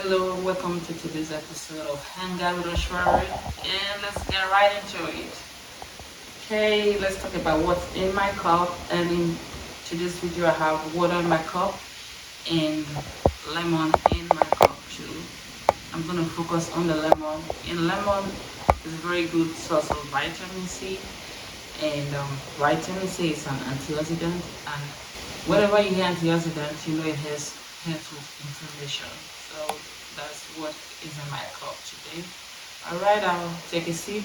Hello, welcome to today's episode of Hangout with Oshwari, and let's get right into it. Okay, let's talk about what's in my cup. And in today's video, I have water in my cup and lemon in my cup too. I'm gonna focus on the lemon. And lemon is a very good source of vitamin C, and vitamin C is an antioxidant, and whenever you hear antioxidant, you know it has helps with inflammation. So that's what is in my cup today. All right, I'll take a sip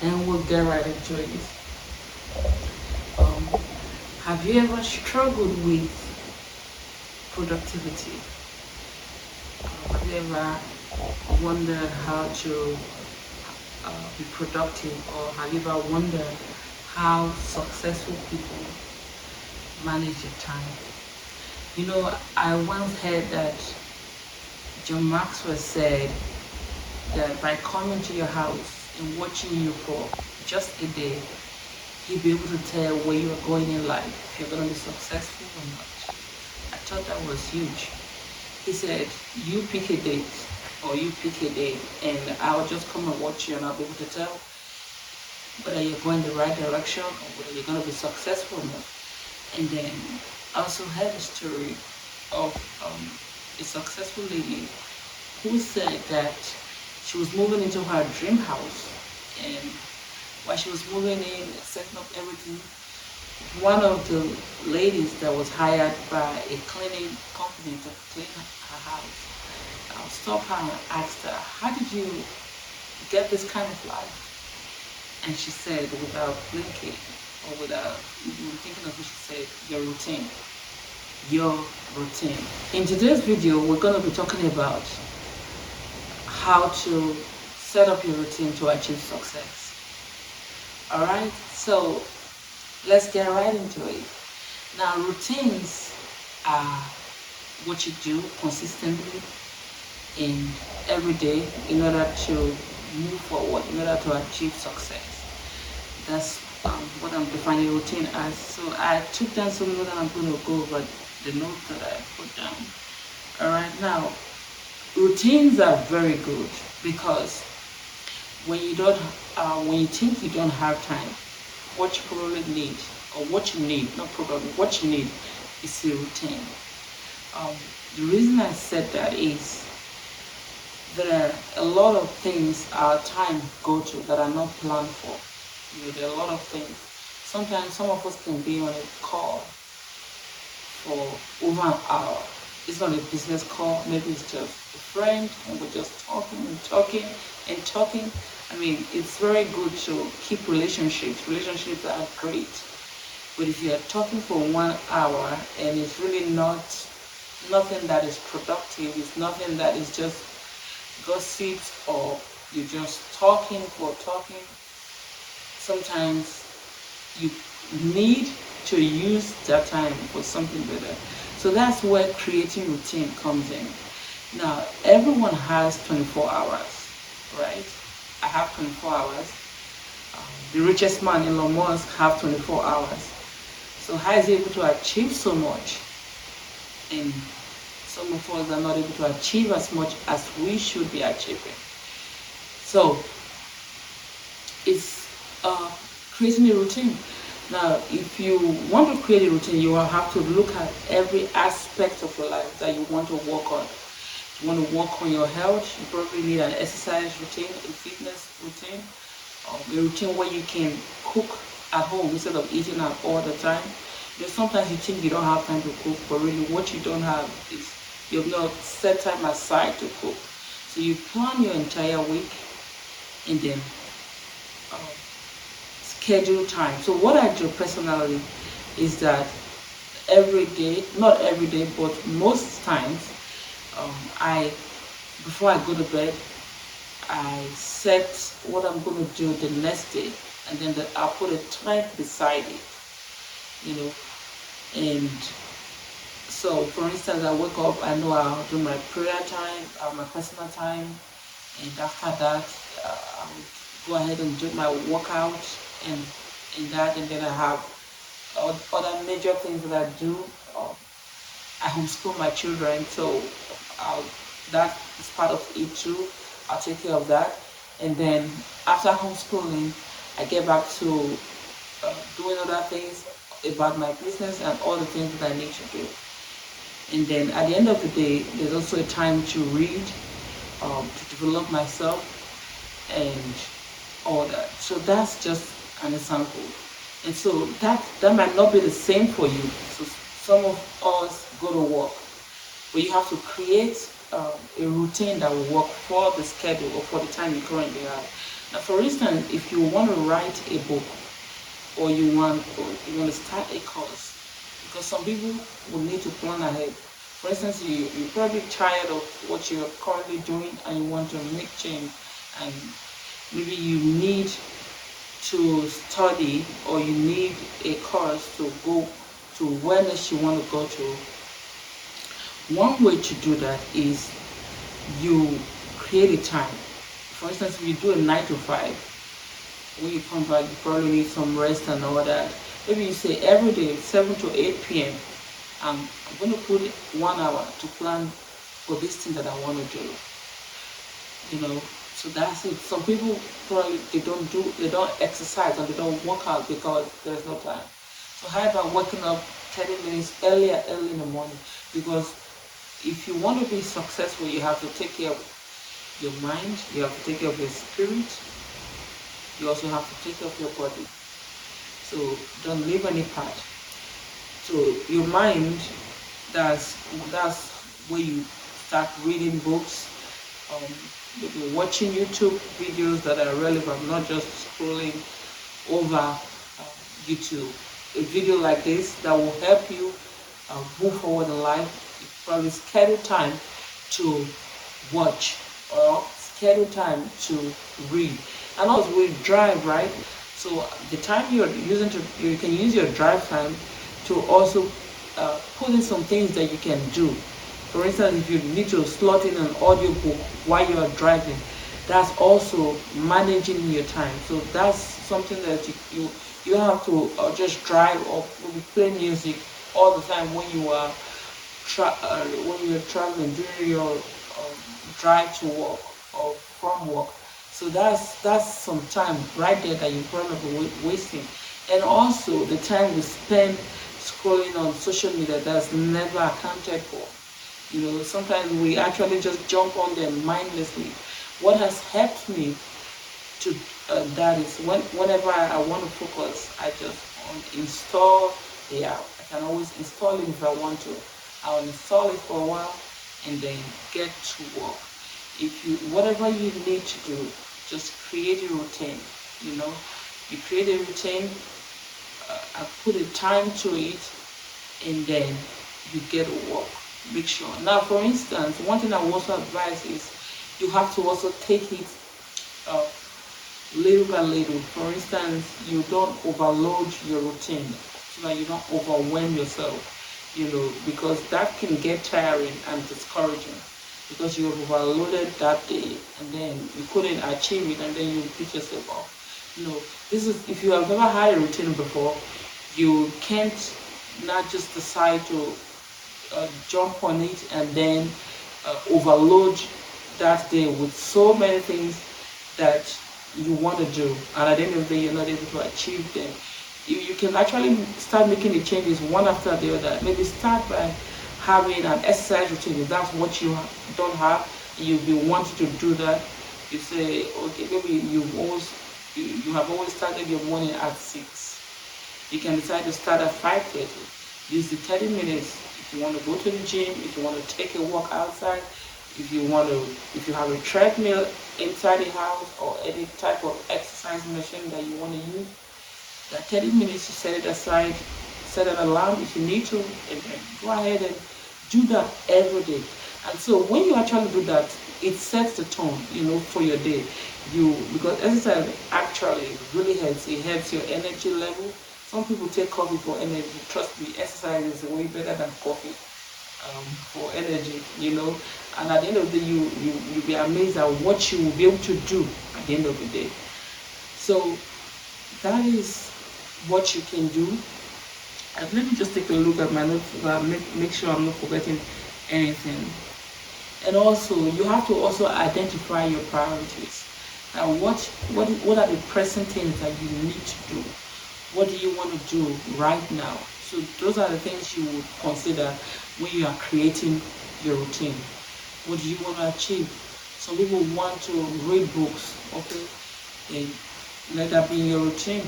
and we'll get right into it. Um, have you ever struggled with productivity? Have you ever wondered how to be productive, or have you ever wondered how successful people manage their time? You know, I once heard that John Maxwell said that by coming to your house and watching you for just a day, he'll be able to tell where you're going in life, if you're going to be successful or not. I thought that was huge. He said, you pick a date or you pick a day, and I'll just come and watch you and I'll be able to tell whether you're going the right direction or whether you're going to be successful or not. And then I also heard a story of a successful lady who said that she was moving into her dream house, and while she was moving in, setting up everything, one of the ladies that was hired by a cleaning company to clean her house stopped her and asked her, how did you get this kind of life? And she said, without blinking or without even thinking of it, she said, your routine. Your routine. In today's video, we're going to be talking about how to set up your routine to achieve success. Alright, so let's get right into it. Now, routines are what you do consistently in every day in order to move forward, in order to achieve success. That's what I'm defining routine as. So I took down some notes and I'm going to go over the notes that I put down. Alright, now, routines are very good because when you think you don't have time, what you probably need, or what you need, not probably, what you need is a routine. The reason I said that is there are a lot of things our time go to that are not planned for. You know, there are a lot of things. Sometimes some of us can be on a call for over an hour. It's not a business call, maybe it's just a friend and we're just talking and talking and talking. I mean, it's very good to keep relationships. Relationships are great. But if you're talking for 1 hour and it's really nothing that is productive, it's nothing that is just gossips, or you're just talking for talking, sometimes you need to use that time for something better. So that's where creating routine comes in. Now, everyone has 24 hours, right? I have 24 hours. The richest man, Elon Musk, have 24 hours. So how is he able to achieve so much? And some of us are not able to achieve as much as we should be achieving. So it's creating a routine. Now, if you want to create a routine, you will have to look at every aspect of your life that you want to work on. You want to work on your health, you probably need an exercise routine, a fitness routine, a routine where you can cook at home instead of eating out all the time. Because sometimes you think you don't have time to cook, but really what you don't have is you have not set time aside to cook. So you plan your entire week and then schedule time. So what I do personally is that every day, not every day, but most times, before I go to bed, I set what I'm going to do the next day, and then I'll put a time beside it, you know. And so, for instance, I wake up, I know I'll do my prayer time, my personal time, and after that, I'll go ahead and do my workout, and in that, and then I have other major things that I do. I homeschool my children, so I'll, that is part of it too. I'll take care of that. And then after homeschooling, I get back to doing other things about my business and all the things that I need to do. And then at the end of the day, there's also a time to read, to develop myself, and all that. So that's just an example. And so that might not be the same for you. So some of us go to work, but you have to create a routine that will work for the schedule or for the time you currently have. Now, for instance, if you want to write a book, or you want to start a course, because some people will need to plan ahead. For instance, you're probably tired of what you're currently doing and you want to make change, and maybe you need to study or you need a course to go to wellness you want to go to. One way to do that is you create a time. For instance, if you do a 9 to 5, when you come back, you probably need some rest and all that. Maybe you say every day, 7 to 8 p.m., I'm going to put 1 hour to plan for this thing that I want to do. So that's it. Some people probably they don't exercise and they don't work out because there's no time. So how about waking up 30 minutes early in the morning? Because if you want to be successful, you have to take care of your mind, you have to take care of your spirit, you also have to take care of your body. So don't leave any part. So your mind, that's where you start reading books, maybe watching YouTube videos that are relevant, not just scrolling over YouTube. A video like this that will help you move forward in life. You probably schedule time to watch or schedule time to read. And also we drive, right? So the time you're using you can use your drive time to also put in some things that you can do. For instance, if you need to slot in an audiobook while you are driving, that's also managing your time. So that's something that you have to just drive or maybe play music all the time when you are when you're traveling during your drive to work or from work. So that's some time right there that you probably be wasting. And also the time we spend scrolling on social media that's never accounted for. Sometimes we actually just jump on them mindlessly. What has helped me to that is whenever I want to focus, I just install the app. I can always install it if I want to. I'll install it for a while and then get to work. If you whatever you need to do, just create a routine. You create a routine. I put a time to it, and then you get to work. Make sure. Now, for instance, one thing I will also advise is you have to also take it uh, little by little. For instance, you don't overload your routine so that you don't overwhelm yourself. Because that can get tiring and discouraging because you have overloaded that day and then you couldn't achieve it and then you beat yourself up. This is if you have never had a routine before, you can't not just decide to jump on it and then overload that day with so many things that you want to do, and at the end of the day you're not able to achieve them. You can actually start making the changes one after the other. Maybe start by having an exercise routine. If that's what you don't have, you've been wanting to do that. You say, okay, maybe you have always started your morning at 6. You can decide to start at 5:30. Use the 30 minutes if you want to go to the gym, if you want to take a walk outside, if you have a treadmill inside the house or any type of exercise machine that you want to use. That 30 minutes you set it aside, set an alarm if you need to, and then go ahead and do that every day. And so when you actually do that, it sets the tone, for your day. Because exercise actually really helps. It helps your energy level. Some people take coffee for energy. Trust me, exercise is way better than coffee for energy. And at the end of the day, you'll be amazed at what you will be able to do at the end of the day. So that is what you can do Let me just take a look at my notes so that make sure I'm not forgetting anything. And also, you have to also identify your priorities. Now, what are the present things that you need to do? What do you want to do right now? So those are the things you would consider when you are creating your routine. What do you want to achieve? Some people want to read books, okay? And let that be in your routine.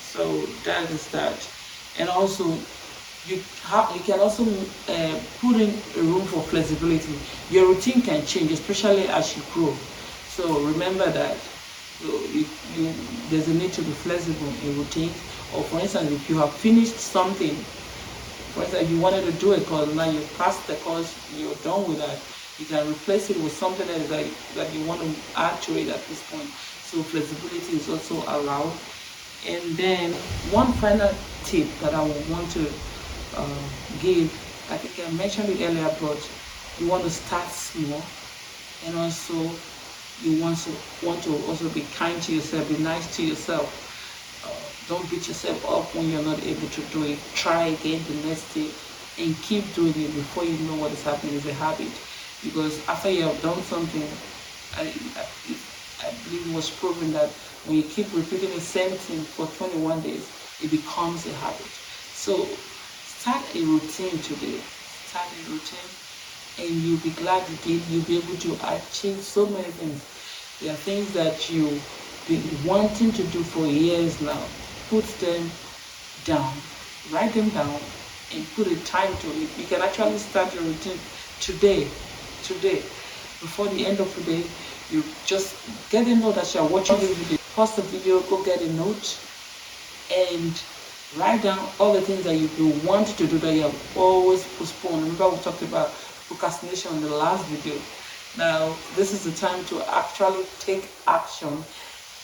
So that is that. And also, you can also put in a room for flexibility. Your routine can change, especially as you grow. So remember that there's a need to be flexible in routine. Or for instance, if you have finished something, for instance, if you wanted to do a course, now you passed the course, you're done with that, you can replace it with something that you want to add to it at this point. So flexibility is also allowed. And then one final tip that I would want to give, I think I mentioned it earlier, but you want to start small, and also you want to also be kind to yourself, be nice to yourself. Don't beat yourself up when you're not able to do it. Try again the next day and keep doing it before you know what is happening. It's a habit. Because after you have done something, I, I, I believe it was proven that when you keep repeating the same thing for 21 days, it becomes a habit. So start a routine today. Start a routine and you'll be glad you did. You'll be able to achieve so many things. There are things that you've been wanting to do for years now. Put them down, write them down, and put a time to it. You can actually start your routine today. Today, before the end of the day, you just get a note that you're watching the video. Pause the video, go get a note, and write down all the things that you want to do that you have always postponed. Remember, we talked about procrastination in the last video. Now, this is the time to actually take action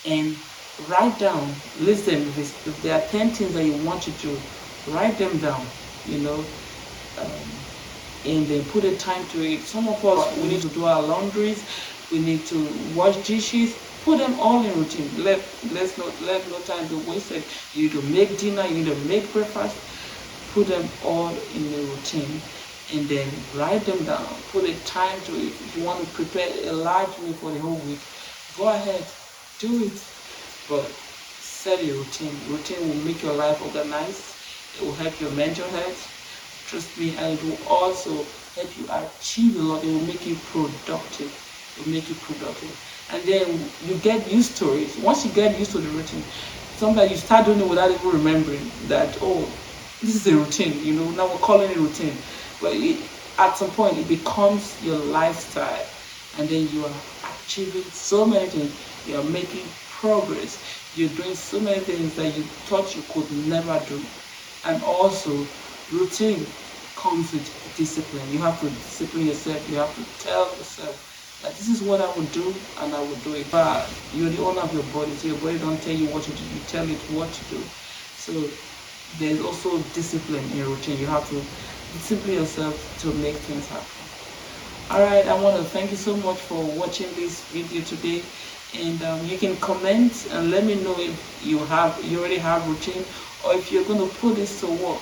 and write down, list them. If there are 10 things that you want to do, write them down, you know, um, and then put a time to it. Some of us, we need to do our laundries, we need to wash dishes, put them all in routine. Let no time be wasted. You need to make dinner, you need to make breakfast, put them all in the routine and then write them down. Put a time to it. If you want to prepare a large meal for the whole week, go ahead, do it. But set a routine. Routine will make your life organized. It will help your mental health. Trust me, and it will also help you achieve a lot. It will make you productive. It will make you productive. And then you get used to it. Once you get used to the routine, sometimes you start doing it without even remembering that, oh, this is a routine, you know, now we're calling it routine. But at some point, it becomes your lifestyle. And then you are achieving so many things. You are making progress. You're doing so many things that you thought you could never do. And also, routine comes with discipline. You have to discipline yourself. You have to tell yourself that this is what I will do and I will do it. But you're the owner of your body, so your body don't tell you what to do. You tell it what to do. So there's also discipline in routine. You have to discipline yourself to make things happen. Alright, I want to thank you so much for watching this video today. And you can comment and let me know if you already have routine or if you're going to put this to work.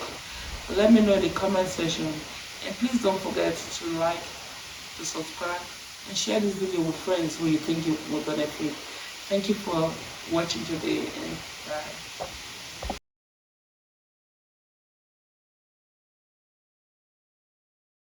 Let me know in the comment section. And please don't forget to like, to subscribe, and share this video with friends who you think you will benefit. Thank you for watching today and bye.